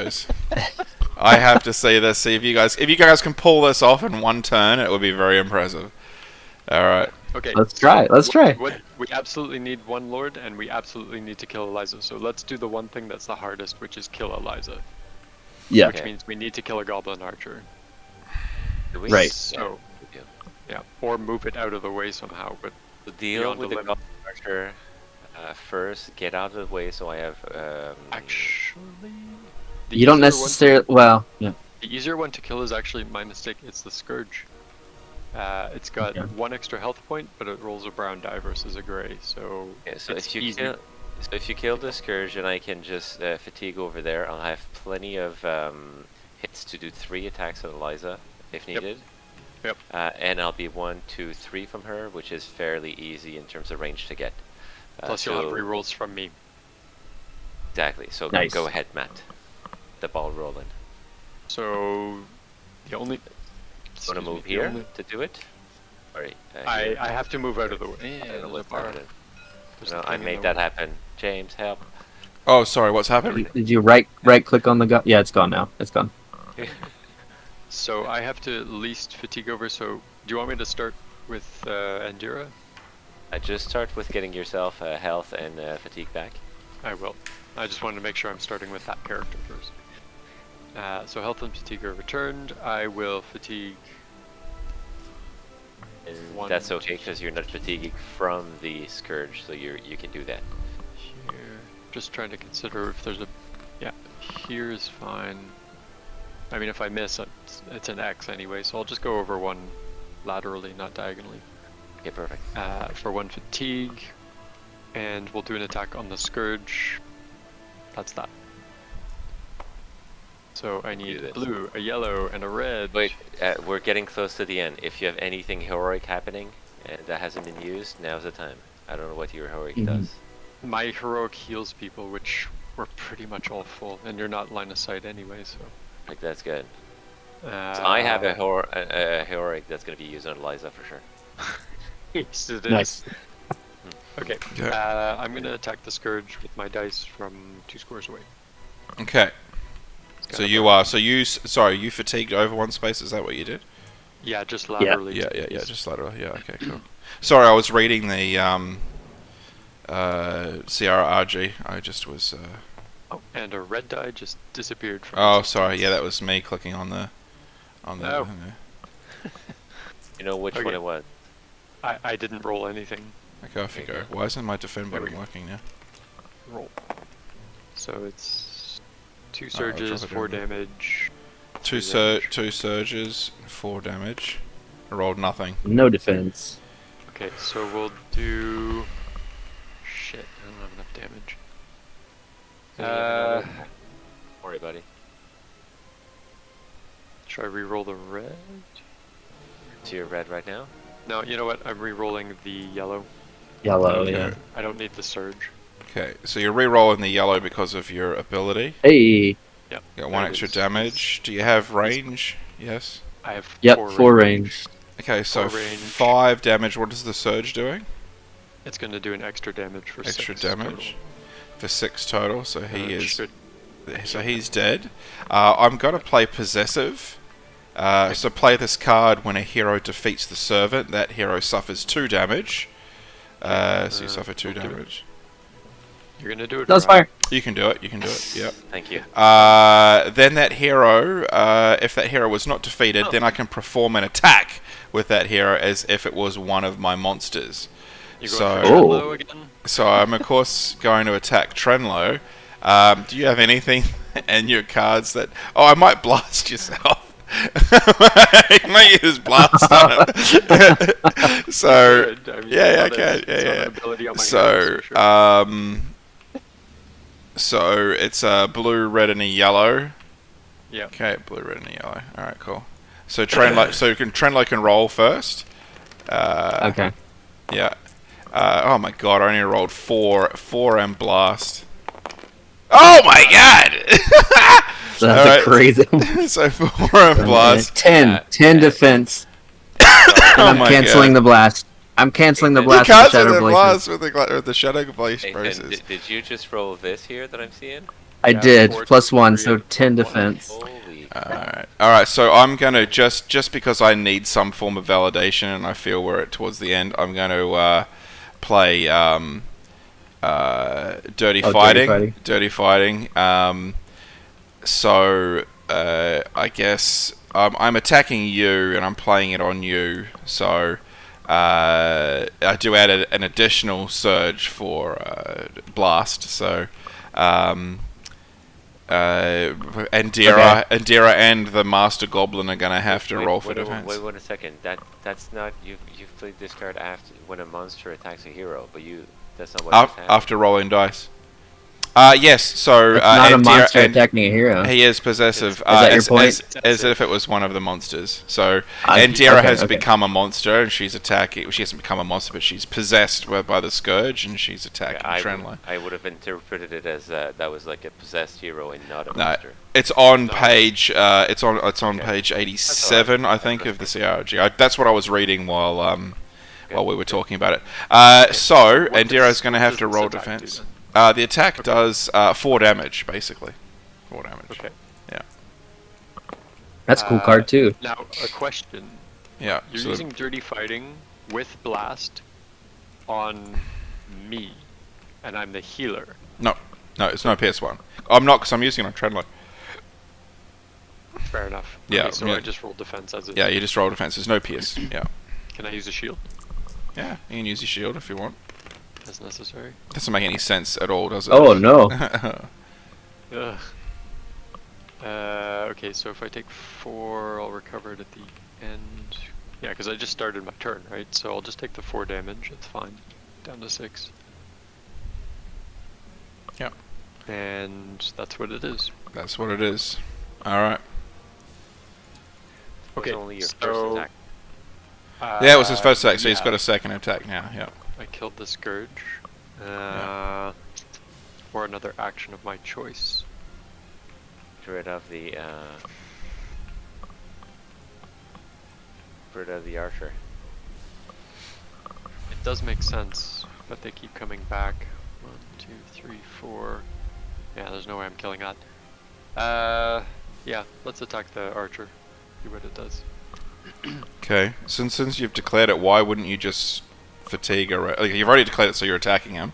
videos. I have to see this. See if you guys can pull this off in one turn, it would be very impressive. All right. Okay. Let's try. Let's try. We absolutely need one lord, and we absolutely need to kill Eliza. So let's do the one thing that's the hardest, which is kill Eliza. Yeah. Which means we need to kill a goblin archer. Right. So, yeah, or move it out of the way somehow. But The deal with the goblin archer. First, get out of the way so I have. Actually, You don't necessarily. Well, yeah. The easier one to kill is actually my mistake. It's the Scourge. It's got 1 extra health point, but it rolls a brown die versus a gray. So, so it's if you kill the Scourge, and I can just fatigue over there, I'll have plenty of hits to do 3 attacks on Eliza if needed. Yep. And I'll be 1, 2, 3 from her, which is fairly easy in terms of range to get. Plus, you'll have rerolls from me. Exactly. So Nice. go ahead, Matt. The ball rolling. So the only. Want to move here to do it? Sorry. I have to move out of the way. I don't know There's a what's bar. happening. There's No, a I thing in made the that way. happen. James, help. Oh, sorry. What's happened? Did you right click on the gun? Yeah, it's gone now. It's gone. So I have to least fatigue over. So do you want me to start with Andira? Just start with getting yourself health and fatigue back. I will. I just wanted to make sure I'm starting with that character first. So health and fatigue are returned. I will fatigue. And 1, that's okay because you're not fatiguing from the Scourge, so you can do that. Here. Just trying to consider if there's a. Yeah, here is fine. I mean, if I miss, it's an X anyway, so I'll just go over 1 laterally, not diagonally. Okay, perfect. For 1 fatigue, and we'll do an attack on the Scourge. That's that. So I need a blue, a yellow, and a red. Wait, we're getting close to the end. If you have anything heroic happening that hasn't been used, now's the time. I don't know what your heroic does. My heroic heals people, which we're pretty much all full, and you're not line of sight anyway, so. Like that's good. So I have a heroic that's going to be used on Eliza for sure. Yes, it is. Nice. Okay. Yeah. I'm gonna attack the Scourge with my dice from 2 squares away. Okay. So you fatigued over 1 space. Is that what you did? Yeah, just laterally. Yeah. Just lateral. Yeah. Okay. Cool. Sorry, I was reading the CRRG. I just was. Oh, and a red die just disappeared from. Oh, sorry. Yeah, that was me clicking on the. Oh. You know which one it was? I didn't roll anything. Okay, off you go. Why isn't my defend There we button go. working now? Roll. So it's 2 I'll surges, drop it 4 down there. damage. 2 surges, 4 damage. I rolled nothing. No defense. Okay, so we'll do. Shit, I don't have enough damage. Don't worry, buddy. Should I re-roll the red? So you're red right now? No, you know what? I'm re-rolling the yellow. Yellow, Okay. yeah. I don't need the surge. Okay, so you're re-rolling the yellow because of your ability. Hey. Yep. Got 1 There it extra is. damage. Do you have range? Yes. I have Yep, 4 4 range. Okay, so 4 range. 5 damage. What is the surge doing? It's going to do an extra damage for Extra 6 damage for 6 total. So total. he is. Should- So he's dead. I'm gonna play possessive. So play this card when a hero defeats the servant. That hero suffers 2 damage. So you suffer 2 don't do it. damage. You're going to do it. That's right? fire. You can do it. You can do it. Yep. Thank you. Then that hero, if that hero was not defeated, then I can perform an attack with that hero as if it was one of my monsters. You're So- going for Oh. low again? So I'm of course going to attack Trenlo. Do you have anything in your cards that? Oh, I might blast yourself. You might use blast on it. So Good. I mean, yeah, it's not okay, a- it's not an yeah. ability on my So heroes, for sure. so it's a blue, red, and a yellow. Yeah. Okay, blue, red, and a yellow. All right, cool. So Trenlo can roll first. Okay. Yeah. Oh my god, I only rolled 4 and blast. Oh my god! That's Alright. a crazy. So 4 and blast. 10 defense. And Oh I'm my canceling the blast. I'm canceling the You blast. You with can't Shadow the Blazers. blast with the Shadow Blaze Hey, braces. and did you just roll this here that I'm seeing? I Yeah, did. 4, +1, 3, so and 10 1. defense. Holy Alright, so I'm gonna just because I need some form of validation and I feel we're towards the end, I'm gonna play Dirty Fighting. Dirty Fighting. So I guess I'm attacking you and I'm playing it on you. So I do add an additional surge for blast. So Andira and the Master Goblin are gonna have to roll for defense. Wait a second. That's not you've played this card after when a monster attacks a hero, but that's not what just happened. After rolling dice. Yes, so It's not a Andira- monster and- attacking a hero. He is possessive, that your point? as if it was one of the monsters. So I- Andira okay, has okay. become a monster, and she's attacking. She hasn't become a monster, but she's possessed by the scourge, and she's attacking Trenlo. I would have interpreted it as that was like a possessed hero and not a No, monster. it's on page. It's on page 87, I think, of the CRG. That's what I was reading while we were talking about it. So Andira's going to have to roll defense. The attack does 4 damage, basically. 4 damage. Okay. Yeah. That's a cool card, too. Now, a question. Yeah. You're so- using Dirty Fighting with Blast on me, and I'm the healer. No, it's no PS1. I'm not, because I'm using it on Trenlo. Fair enough. Yeah, Okay, so yeah. I just roll defense as it. Yeah, you just roll defense. There's no PS. Yeah. Can I use a shield Yeah, you can use your shield if you want. as necessary? Doesn't make any sense at all, does it? Oh, no. Ugh. Okay, so if I take 4, I'll recover it at the end. Yeah, because I just started my turn, right? So I'll just take the 4 damage. It's fine. Down to 6. Yeah. And that's what it is. That's what it is. Alright. It was Okay, only your so, first attack. Yeah, it was his first attack, so he's yeah. got a second attack now. Yeah. I killed the Scourge. Yeah. Or another action of my choice. Get rid of the archer. It does make sense, but they keep coming back. 1, 2, 3, 4. Yeah, there's no way I'm killing that. Yeah, let's attack the archer. See what it does. Okay. Since you've declared it, why wouldn't you just fatigue around? Like, you've already declared it, so you're attacking him.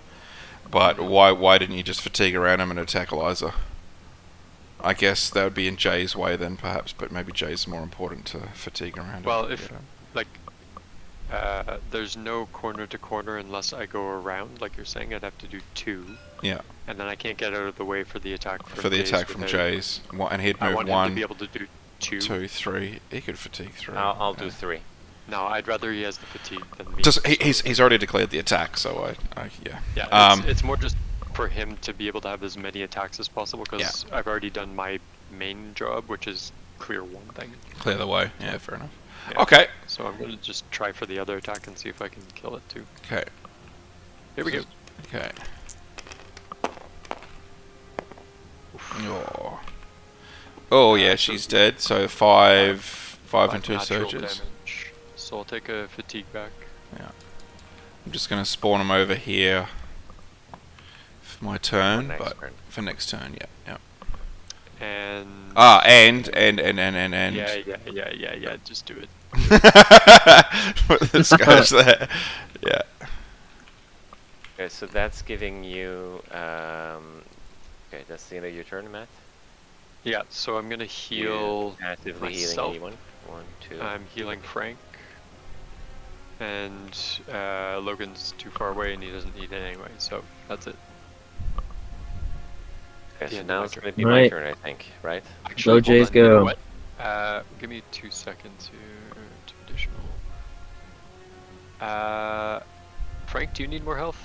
But why didn't you just fatigue around him and attack Eliza? I guess that would be in Jay's way then, perhaps. But maybe Jay's more important to fatigue around him. Well, if like there's no corner to corner unless I go around, like you're saying, I'd have to do 2. Yeah. And then I can't get out of the way for the attack from For the Jay's attack from without- Jay's, and he'd I move want him 1, to be able to do 2. 2, 3. He could fatigue 3. I'll do yeah. 3. No, I'd rather he has the fatigue than me. Just he's already declared the attack, so I yeah. Yeah, it's more just for him to be able to have as many attacks as possible, because Yeah. I've already done my main job, which is clear 1 thing. Clear the way. Yeah, fair enough. Yeah. Okay. So I'm gonna just try for the other attack and see if I can kill it too. Okay. Here we go. Okay. Oh yeah, she's dead. So 5 and 2 natural surges. damage. So I'll take a fatigue back. I'm just gonna spawn them over here for my turn, next but turn. for next turn, yeah. And And yeah, just do it. Put the scourge there. Yeah. Okay, so that's giving you. Okay, that's the end of your turn, Matt. Yeah, so I'm gonna heal Actively healing myself. anyone. 1, 2. I'm healing Frank. And Logan's too far away and he doesn't need it anyway, so that's it. Okay, the so end of now my it's turn. going to be my Right. turn, I think, right? Go, hold Jays, on, you know go. what? Give me 2 seconds here to additional. Frank, do you need more health?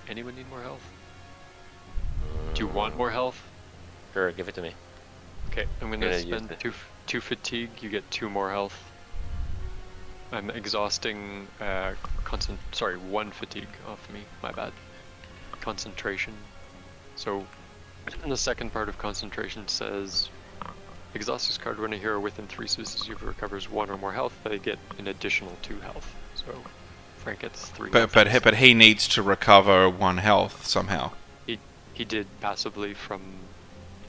Anyone need more health? Do you want more health? Sure, give it to me. Okay, I'm gonna Gonna use spend it. two fatigue. You get 2 more health. I'm exhausting. 1 fatigue off me. My bad. Concentration. So, the second part of concentration says, exhaust this card when a hero within 3 spaces you recovers 1 or more health. They get an additional 2 health. So, Frank gets 3. health But instead. but he needs to recover 1 health somehow. He did passively from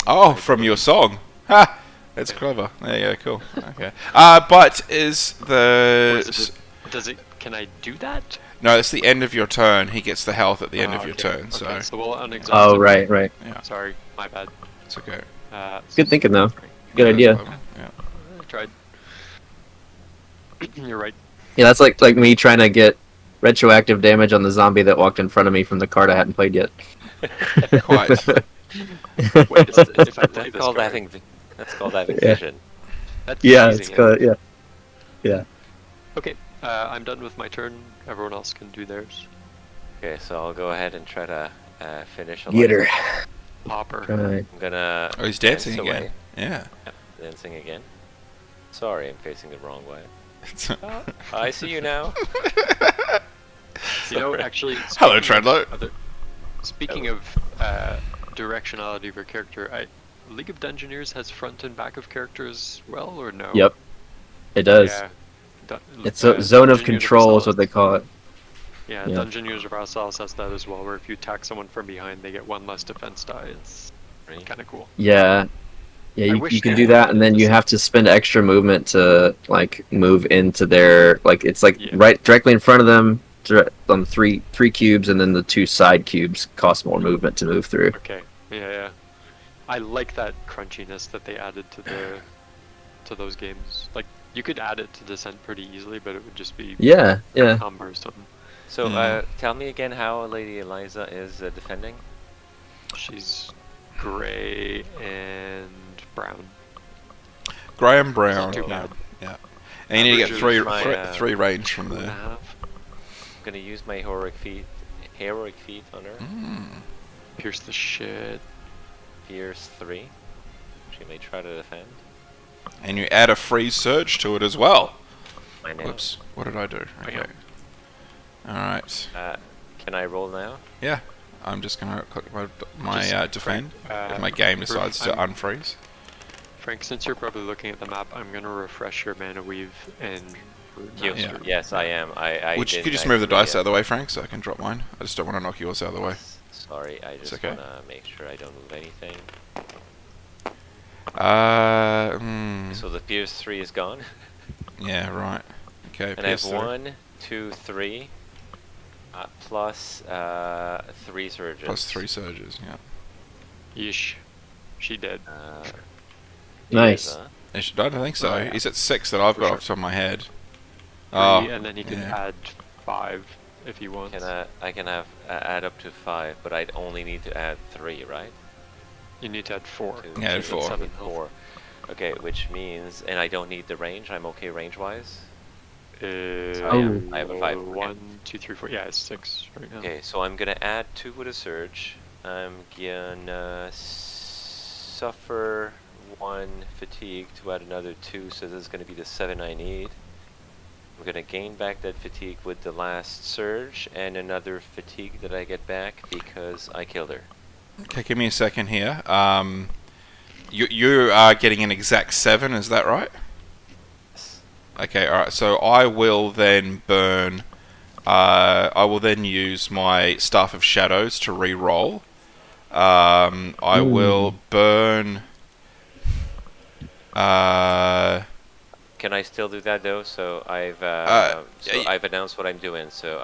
Oh, from your song. Ha! That's clever. There you go, cool. Okay. But is the... Does it? Can I do that? No, it's the end of your turn. He gets the health at the end of your Okay, turn, so... Okay, so we'll unexhaust Oh, him. right. Yeah, Sorry, my bad. it's okay. Good thinking though. Sorry. Good idea. Yeah. I tried. You're right. Yeah, that's like me trying to get retroactive damage on the zombie that walked in front of me from the card I hadn't played yet. Quite. Wait, if I play That's this called card, having. That's called having Yeah. vision. that's Yeah, easy. it's good. Yeah. Okay, I'm done with my turn. Everyone else can do theirs. Okay, so I'll go ahead and try to finish. Get her. Eliza. Popper. Right. I'm gonna. Oh, he's dancing dance again. away. Yeah. Yep, dancing again. Sorry, I'm facing the wrong way. It's I see you now. You know, Sorry. actually. Hello, speaking of Treadlow. Speaking of directionality of a character, League of Dungeoneers has front and back of characters, well, or no? Yep. It does. Yeah. It's a zone of Dungeoneers control is what they Versailles- call it. Yeah, Yeah. Dungeoneers Versailles has that as well, where if you attack someone from behind, they get one less defense die. It's Right. kind of cool. Yeah. Yeah, I you, wish you can they do had that, and then you this- have to spend extra movement to like move into their like it's like Yeah. right directly in front of them on three cubes, and then the two side cubes cost more movement to move through. Okay. Yeah. I like that crunchiness that they added to those games. Like you could add it to Descent pretty easily, but it would just be Yeah. cumbersome. So, Mm. tell me again how Lady Eliza is defending. She's gray and brown. Graham Brown. Not too Yeah. bad. Yeah. And you need to get Average three, is my, three range from 2.5. there. I'm gonna use my heroic feat on her. Mm. Pierce the shit. Pierce 3. She may try to defend. And you add a freeze surge to it as well. I know. Whoops. What did I do? Okay. Bam. Alright. Can I roll now? Yeah. I'm just going to click my Just defend. Frank, If my game for- decides to I'm- unfreeze. Frank, since you're probably looking at the map, I'm gonna refresh your mana weave and You, master. Yes, I am. I Would you didn't could just move the actually, dice out of the way, Frank, so I can drop mine? I just don't want to knock yours out of the way. Sorry, I just okay. wanna make sure I don't move anything. So the Pierce 3 is gone. Yeah, right. Okay, And I have PS3. 1, 2, 3, plus 3 surges. Plus 3 surges, yeah. Yeesh. She dead. Nice. Eliza. I don't think so. Oh, yeah. He's at 6 that I've For got sure. off the top of my head. 3, Oh, and then he can yeah. add 5 if he wants. I can have add up to 5, but I'd only need to add 3, right? You need to add 4. Two, Yeah, two, 4. 7 health. 4. Okay, which means, and I don't need the range. I'm okay range-wise. I have a 5. 1, 2, 3, 4. Yeah, it's 6 right now. Okay, so I'm gonna add 2 with a surge. I'm gonna suffer 1 fatigue to add another 2, so this is gonna be the 7 I need. I'm gonna gain back that fatigue with the last surge and another fatigue that I get back because I killed her. Okay, give me a second here. You are getting an exact 7, is that right? Okay, alright, so I will then burn... I will then use my Staff of Shadows to re-roll. I will burn... Can I still do that though? So I've I've announced what I'm doing. So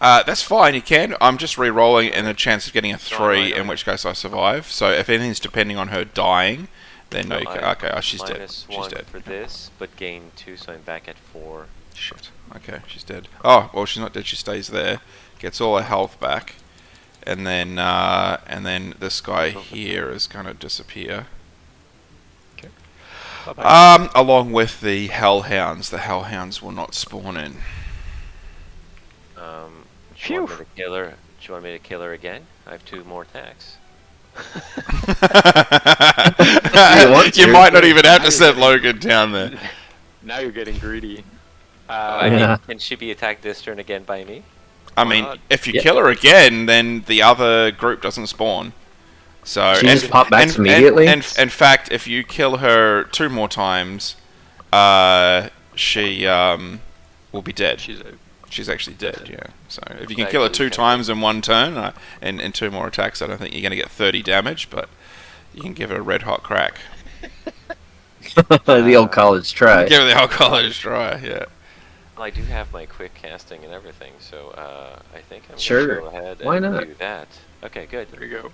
that's fine, you can. I'm just re-rolling and a chance of getting a No, 3, no. in which case I survive. So if anything's depending on her dying, then no, you can, I- okay, she's dead. minus She's 1 dead. for this, but gain 2, so I'm back at 4. Shit. Okay, she's dead. Oh, well, she's not dead. She stays there. Gets all her health back, and then this guy here is gonna disappear. Bye-bye. Along with the hellhounds. The hellhounds will not spawn in. Do you want me to kill her? Do you want me to kill her again? I have 2 more attacks. You might not even have to send Logan down there. Now you're getting greedy. I mean, Yeah. can she be attacked this turn again by me? I Why mean, not? if you Yeah. kill her again, then the other group doesn't spawn. So She just pop back immediately? And in fact, if you kill her 2 more times, she will be dead. She's out. She's actually dead, Dead. yeah. So if you can Right, kill her you 2 can- times in one turn, and 2 more attacks, I don't think you're going to get 30 damage, but you can give it a red hot crack. The old college try. Give it the whole college try, yeah. Well, I do have my quick casting and everything, so I think I'm Sure. gonna go ahead Why and not? do that. Okay, good. There you go.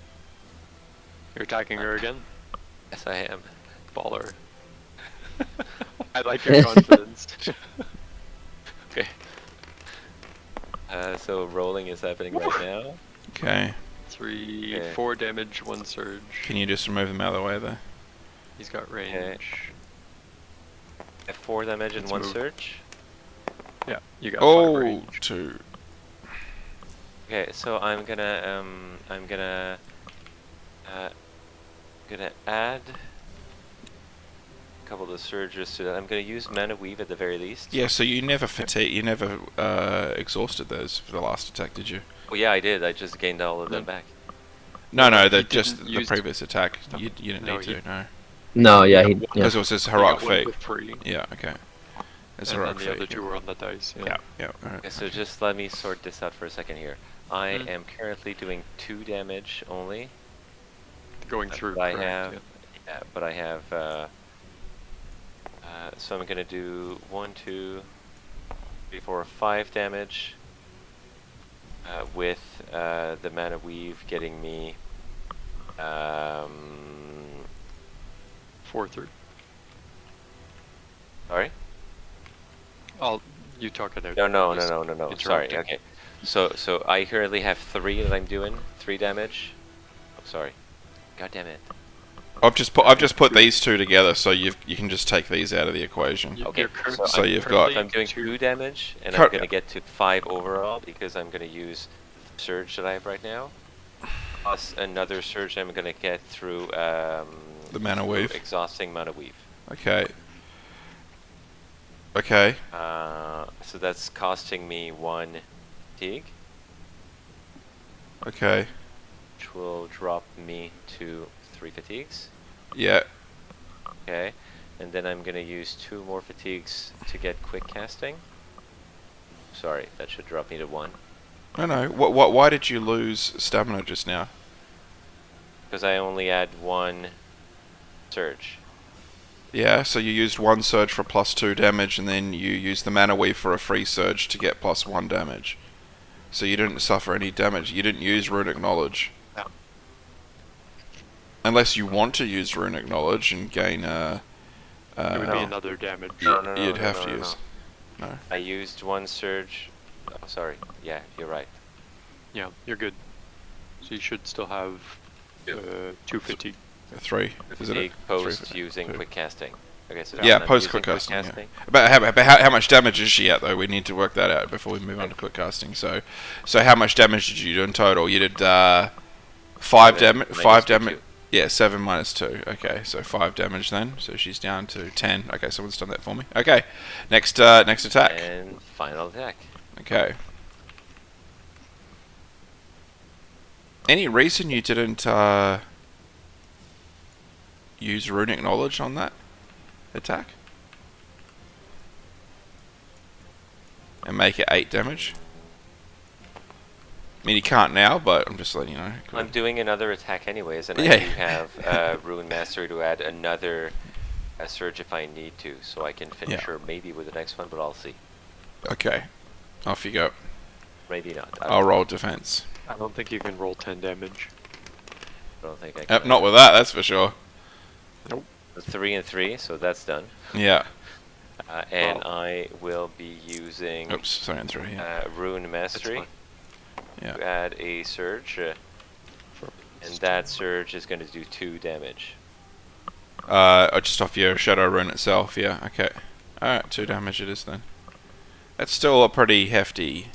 You're attacking her again? Yes, I am. Baller. I like your confidence. Okay. So rolling is happening right now. Okay. 3, Okay. 4 damage, 1 surge. Can you just remove them out of the way there? He's got range. I have 4 damage and Let's 1 move. surge. Yeah, you got 5 Oh, range. 2. Okay, so I'm gonna add a couple of the surges to that. I'm gonna use Mana Weave at the very least. Yeah, so you never exhausted those for the last attack, did you? Oh yeah, I did. I just gained all of them No. back. No, No, the he just didn't the use- previous attack. No. You didn't No, need you- to, no. No, yeah, You he. got Yeah. Because it was his You heroic got one feat. for free. Yeah, okay. It's And heroic the feat. other 2 were on the dice. Yeah. Yeah, yeah. Alright. Okay, so just let me sort this out for a second here. I Mm. am currently doing 2 damage only. Going through. I correct, have, yeah. yeah, but I have. So I'm gonna do 1, 2, 3, 4, 5 damage. With the Mana Weave getting me. 4 through. Sorry. You talk it out. No. Just Sorry. interrupting. Okay. So I currently have 3 that I'm doing. 3 damage. Oh, sorry. God damn it. I've just put these 2 together, so you can just take these out of the equation. You- Okay, you're cur- so So you've got- I'm doing 2 damage, and Cur- I'm gonna get to 5 overall because I'm gonna use the surge that I have right now, plus another surge I'm gonna get through The Mana through Weave. exhausting Mana Weave. Okay. Okay. So that's costing me 1 fatigue, Okay. which will drop me to 3 fatigues. Yeah. Okay, and then I'm gonna use 2 more fatigues to get quick casting. Sorry, that should drop me to 1. No. Why did you lose stamina just now? Because I only add 1 surge. Yeah, so you used 1 surge for +2 damage, and then you used the Mana Weave for a free surge to get +1 damage. So you didn't suffer any damage. You didn't use Runic Knowledge. No. Unless you want to use Runic Knowledge and gain It would be No. another damage. you'd have to no, use. No. I used 1 surge. Oh, sorry. Yeah, you're right. Yeah, you're good. So you should still have 2 fatigue. 3. Is it? Fatigue post 3, using 2. quick casting. Okay, so Yeah, I'm post using quick casting. Yeah. But how much damage is she at though? We need to work that out before we move on to quick casting. So how much damage did you do in total? You did 5 damage. Minus 5 2, damage. Yeah, 7 minus 2. Okay, so 5 damage then. So she's down to 10. Okay, someone's done that for me. Okay, next attack. And final attack. Okay. Any reason you didn't use Runic Knowledge on that attack? And make it 8 damage? I mean, you can't now, but I'm just letting you know. I'm doing another attack anyways, and Yeah. I do have Ruin Mastery to add another surge if I need to, so I can finish Yeah. her maybe with the next one, but I'll see. Okay. Off you go. Maybe not. I'll roll defense. I don't think you can roll 10 damage. I don't think I can. Not with that, that's for sure. 3 and 3, so that's done. Yeah. And Well. I will be using Oops, sorry, I'm through here. Rune Mastery fine. Yeah. to add a surge, and that surge is going to do 2 damage. Just off your Shadow Rune itself, yeah, okay. Alright, 2 damage it is then. That's still a pretty hefty.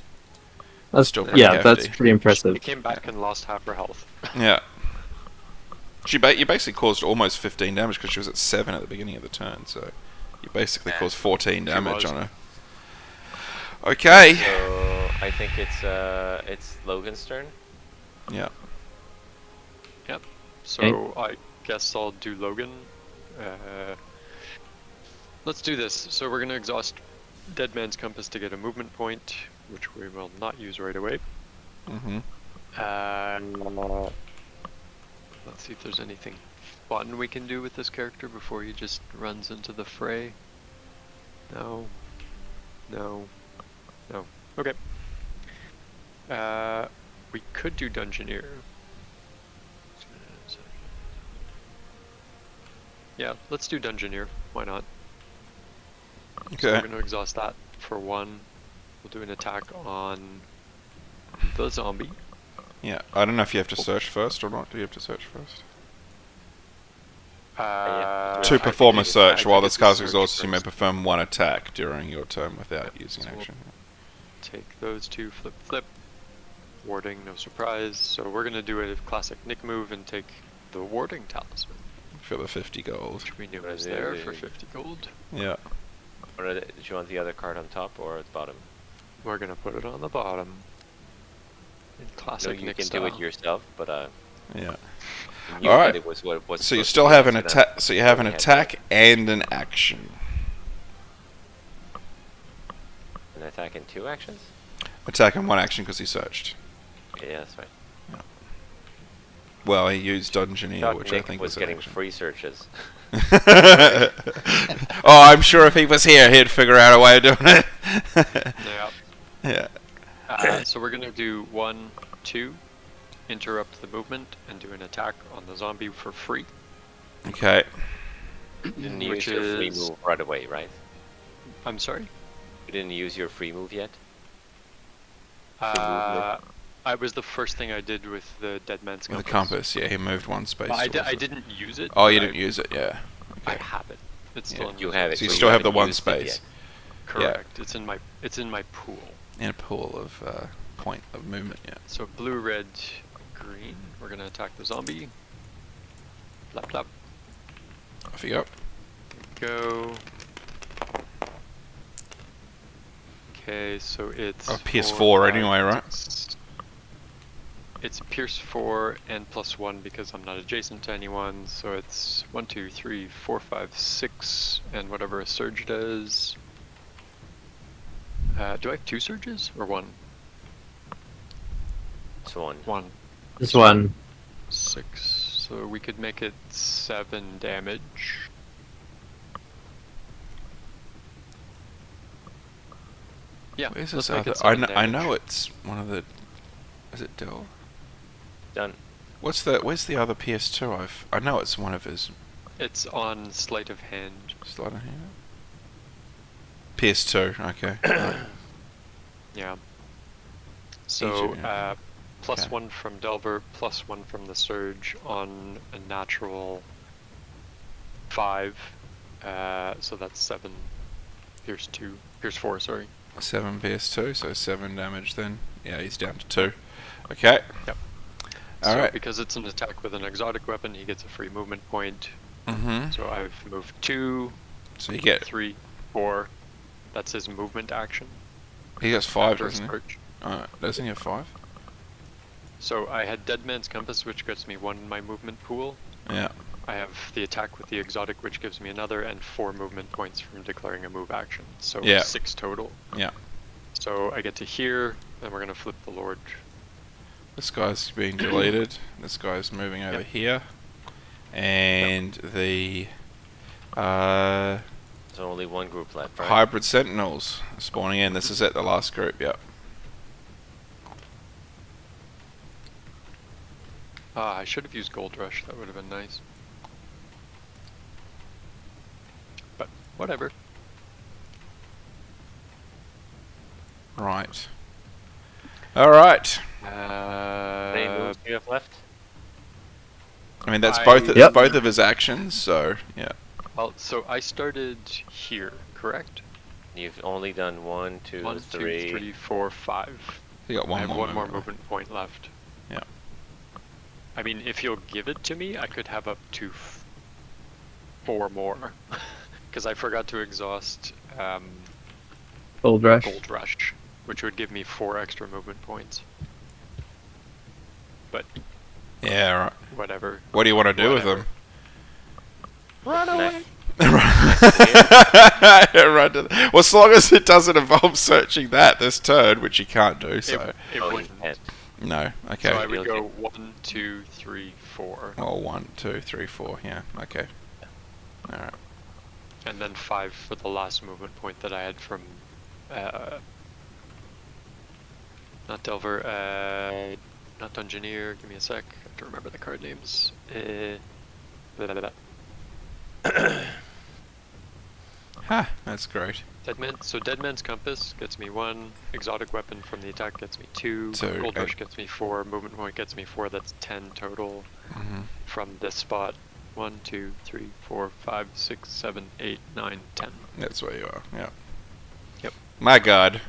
That's Still pretty yeah, that's hefty. pretty impressive. She came back and lost half her health. Yeah. You basically caused almost 15 damage because she was at 7 at the beginning of the turn, so you basically caused 14 damage was. on her. Okay. So I think it's Logan's turn. Yeah. Yep. So I guess I'll do Logan. Let's do this. So we're gonna exhaust Dead Man's Compass to get a movement point. which we will not use right away. Mm-hmm. Let's see if there's anything fun we can do with this character before he just runs into the fray. No. No. No. Okay. We could do Dungeoneer. Yeah, let's do Dungeoneer. Why not? So we're Okay. going to exhaust that for 1. We'll do an attack on the zombie. Yeah. I don't know if you have to search first or not. Do you have to search first? I To think perform a it's- I search, think while it's this a card is search exhausted, you may first. perform 1 attack during your turn without using so an we'll- action. Take those 2, flip, flip. Warding, no surprise. So we're going to do a classic Nick move and take the Warding Talisman, For the 50 gold. which we knew What was is it? there for 50 gold. Yeah. Do you want the other card on top or at the bottom? We're going to put it on the bottom. In No, classic you Nick can style. do it yourself, but Yeah. I knew Alright. that it was what was. So you supposed to still be have an done, so attack. So you have an we had attack and an action. An attack in 2 actions? Attack and 1 action because he searched. Yeah, that's right. Well, he used Dungeoneer, Thought which Nick I think was an getting action. free searches. Oh, I'm sure if he was here, he'd figure out a way of doing it. Yeah. Yeah. So we're going to do 1, 2, interrupt the movement, and do an attack on the zombie for free. Okay. You didn't Which use your free is- move right away, right? I'm sorry? You didn't use your free move yet? I was the first thing I did with the Dead Man's With the Compass. compass, yeah, he moved 1 space. But I towards it. didn't use it. Oh, you but didn't use it, yeah. I Okay. have it. It's Yeah. still in You the have zone. it. So you but still have the haven't 1 used it space yet. Correct. It's in my pool. in a pool of point of movement. Yeah. So blue, red, green. We're gonna attack the zombie. Lap lap. Off you go. Go. Okay, so it's Oh, PS4 4, 5, anyway, right? 6. It's Pierce 4 and +1 because I'm not adjacent to anyone, so it's 1, 2, 3, 4, 5, 6, and whatever a surge does. Do I have 2 surges or 1? It's 1. 1. This one. 6. So we could make it 7 damage. Yeah, Where's let's this make other? it I 7 know, I damage. know it's one of the. Is it Dell? Done. What's the? Where's the other PS2? I know it's one of his. It's on sleight of hand. Slide on here. PS2. Okay. Yeah. So, Easier, yeah. plus Okay. 1 from Delver, plus 1 from the Surge on a natural 5. So that's 7. Pierce 2. Pierce 4, sorry. 7 PS2, so 7 damage then. Yeah, he's down to 2. Okay. Yep. All So right. because it's an attack with an exotic weapon, he gets a free movement point. Mm-hmm. So I've moved 2, So you get. 3, 4. That's his movement action. He gets 5, after doesn't he? Surge. Doesn't he have 5? So I had Dead Man's Compass, which gets me 1 in my movement pool. Yeah. I have the attack with the exotic, which gives me another, and 4 movement points from declaring a move action. So Yeah. 6 total. Yeah. So I get to here, and we're gonna flip the Lord. This guy's being deleted. This guy's moving over Yep. here. And the There's only one group left, right? hybrid sentinels are spawning in. This is at the last group, yep. I should have used Gold Rush. That would have been nice. But whatever. Right. Alright. How many moves do you have left? I mean, that's Yep. both of his actions, so, yeah. Well, so I started here, correct? You've only done 1, 2, 1, 2, 3. 3, 4, 5. He got one I have more one more movement. movement point left. Yeah. I mean, if you'll give it to me, I could have up to 4 more. Because I forgot to exhaust Gold Rush. Gold Rush, which would give me 4 extra movement points. But Yeah, right. whatever. What do you want to do with Whatever. them? Run away! Right to well, as long as it doesn't involve searching this turn, which you can't do. So It Oh, you wouldn't. can't. no. Okay. So I would Okay. go 1, 2, 3, 4, Well, 1, 2, 3, 4. Yeah. Okay. All right. and then 5 for the last movement point that I had from, not Delver, not Dungeoneer. Give me a sec. I have to remember the card names. Blah, blah, blah. Ha! That's great. So Dead Man's Compass gets me 1, Exotic Weapon from the attack gets me 2, So, Gold Rush gets me 4, Movement Point gets me 4, that's 10 total Mhm. from this spot. 1, 2, 3, 4, 5, 6, 7, 8, 9, 10. That's where you are. Yeah. Yep. My God.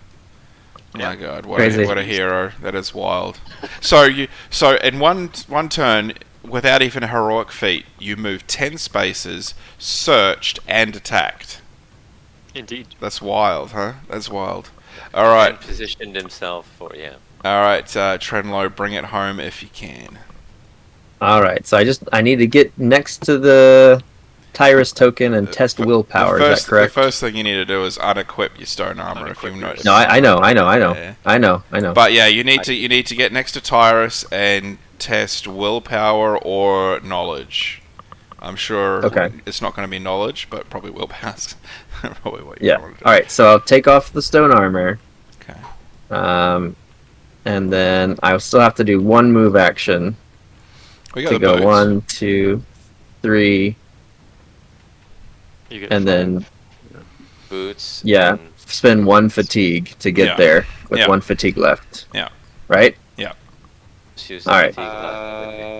Yeah. My God, what Crazy. a hero! That is wild. So in one turn, without even a heroic feat, you moved 10 spaces, searched, and attacked. Indeed. That's wild, huh? That's wild. All right, And positioned himself for, yeah. all right, Trenlo, bring it home if you can. All right, so I need to get next to the Tyrus token and test willpower. Is that correct? The first thing you need to do is unequip your stone armor if Unequip you've your noticed. No, I know. Yeah. I know. But yeah, you need to get next to Tyrus and test willpower or knowledge. I'm sure Okay. it's not going to be knowledge, but probably willpower. Probably what you Yeah. want to do. All right, so I'll take off the stone armor, Okay. and then I'll still have to do one move action We got to the go boots. 1, 2, 3, You get and 5. then Boots. yeah, and spend 1 fatigue to get Yeah. there with Yeah. 1 fatigue left. Yeah. Right? choose All right. fatigue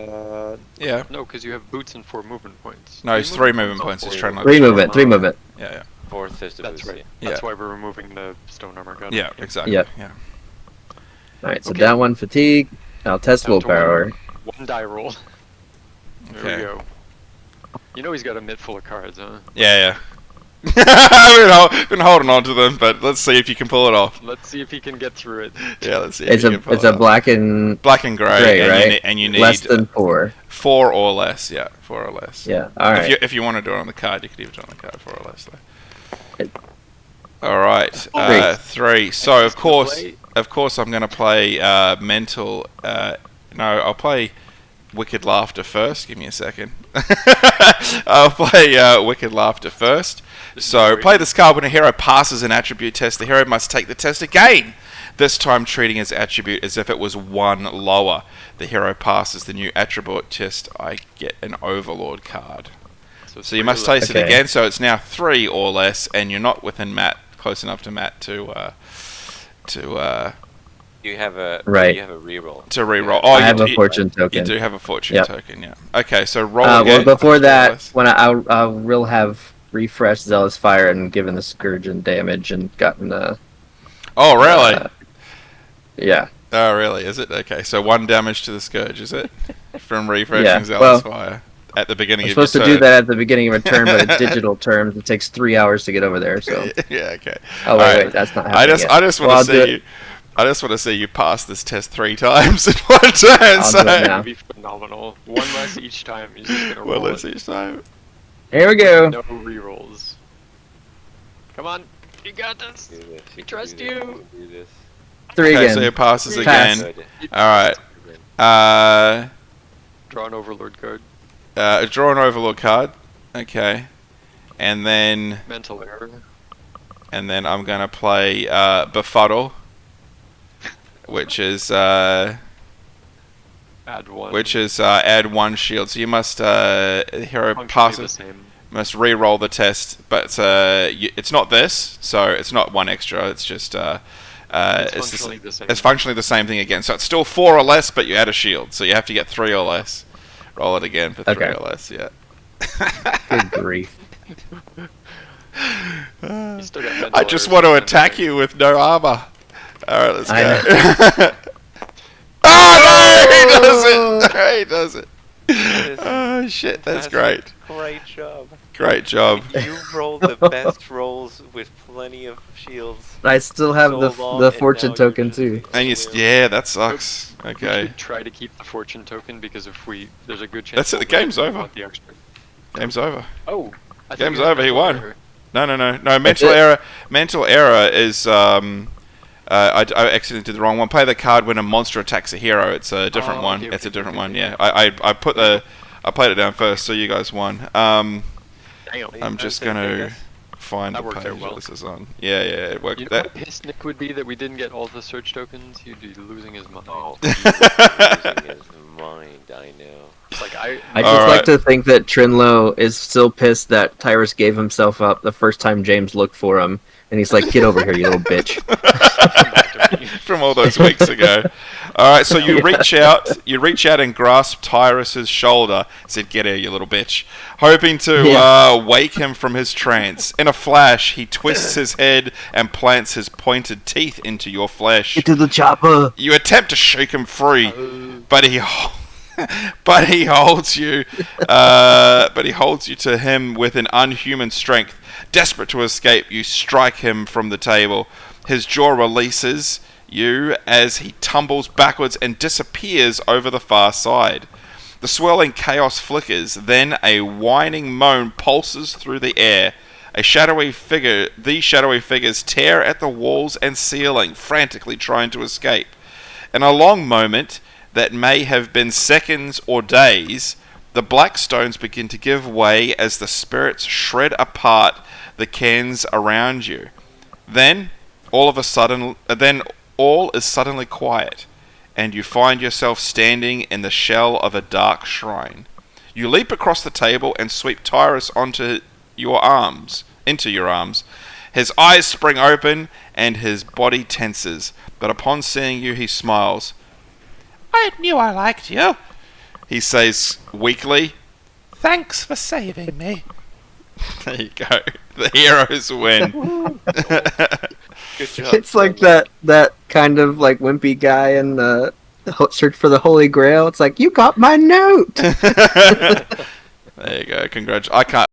left. Yeah. No, because you have boots and 4 movement points. No, it's 3 movement points. It's Four. Trenlo. 3 movement. 3 movement. Yeah. Fourth is the That's boots. right. Yeah. That's why we're removing the stone armor gun. Yeah. Exactly. Yeah. Yeah. All right, so Okay. down 1 fatigue. I'll test Down to willpower. 1 die roll. There Okay. we go. You know he's got a mitt full of cards, huh? Yeah. I've been holding on to them, but let's see if you can pull it off. Let's see if he can get through it. Yeah, let's see. It's if you a can pull it's it a off. black and black and grey, gray, and right? you need less than 4. 4 or less. Yeah, 4 or less. Yeah. All right. If you want to do it on the card, you can even do it on the card 4 or less. Though. It- All right, 3. So of course, I'm going to play mental. No, I'll play Wicked Laughter first. Give me a second. I'll play Wicked Laughter first. So play this card when a hero passes an attribute test. The hero must take the test again. This time treating his attribute as if it was 1 lower. The hero passes the new attribute test. I get an Overlord card. So you must taste it Okay. again. So it's now 3 or less, and you're not within Matt, close enough to Matt to You have a Right. You have a reroll. reroll. I you have do- a fortune You token. do have a fortune Yep. token, yeah. Okay, so roll Well, again. before 3 or that, less. when I will have refreshed Zealous Fire and given the Scourge and damage and gotten Oh, really? yeah. Oh, really? Is it? Okay, so 1 damage to the Scourge, is it? From refreshing Yeah, Zealous well, Fire at the beginning I'm of your supposed to turn. do that at the beginning of a turn, but in digital terms, it takes 3 hours to get over there. So, Yeah, okay. oh wait, Alright. wait, that's not happening. I just want Well, to I'll do see it. you. I just want to see you pass this test 3 times in 1 turn. I'll So do it That now. would be phenomenal. 1 less each time. He's just gonna well, roll let's it. each time. Here we go. No rerolls. Come on, you got this. Do this. You can Trust do this, you. can do this. 3 Okay, again. so it passes Pass. again. Good. All right. Draw an overlord card. Draw an Overlord card. Okay. And then Mental error. I'm gonna play Befuddle, which is Add 1. add 1 shield. So you must hero Functionally pass the it, same. must re-roll the test, but it's not this, so it's not 1 extra. It's just It's it's functionally the same. It's functionally the same thing again. So it's still 4 or less, but you add a shield. So you have to get 3 or less. Roll it again for 3 Okay. or less. Yeah. Good grief. You still got mental I just errors want to and attack everything. you with no armor. Alright, let's I go. Oh, no! He does it! No, he does it. Yes. Oh, shit, that's Fantastic. great. Great job. Great job. You rolled the best rolls with plenty of shields. I still have So the long, the and fortune now token you're too. just And you, yeah, that sucks. We Okay. should try to keep the fortune token because if there's a good chance. That's it, the we'll game's get over. The extra. Game's over. Oh, I thought Game's you had over. He mental won. error. No. Mental it. error. Mental error is I accidentally did the wrong one. Play the card when a monster attacks a hero. It's a different Oh, one. okay, It's a okay, different okay, one. okay. Yeah. I played it down first, so you guys won. Damn. I'm just gonna find That the worked out page well. that this is on. Yeah, it worked. You know That, how pissed Nick would be that we didn't get all the search tokens? He'd be losing his mind. Oh, he was losing his mind, I know. Like I All just right. like to think that Trinlo is still pissed that Tyrus gave himself up the first time James looked for him, and he's like, "Get over here, you little bitch." from all those weeks ago. All right, so you reach out and grasp Tyrus's shoulder. Said, "Get here, you little bitch," hoping to wake him from his trance. In a flash, he twists his head and plants his pointed teeth into your flesh. Get to the chopper. You attempt to shake him free, but he holds you. But he holds you to him with an unhuman strength. Desperate to escape, you strike him from the table. His jaw releases you as he tumbles backwards and disappears over the far side. The swirling chaos flickers, then a whining moan pulses through the air. These shadowy figures tear at the walls and ceiling, frantically trying to escape. In a long moment that may have been seconds or days, the black stones begin to give way as the spirits shred apart the cairns around you. Then all is suddenly quiet, and you find yourself standing in the shell of a dark shrine. You leap across the table and sweep Tyrus into your arms. His eyes spring open and his body tenses, but upon seeing you he smiles. "I knew I liked you," he says weakly. "Thanks for saving me." There you go. The heroes win. Good job. It's like that kind of like wimpy guy in the Search for the Holy Grail. It's like, you got my note. There you go. Congrats. I can't.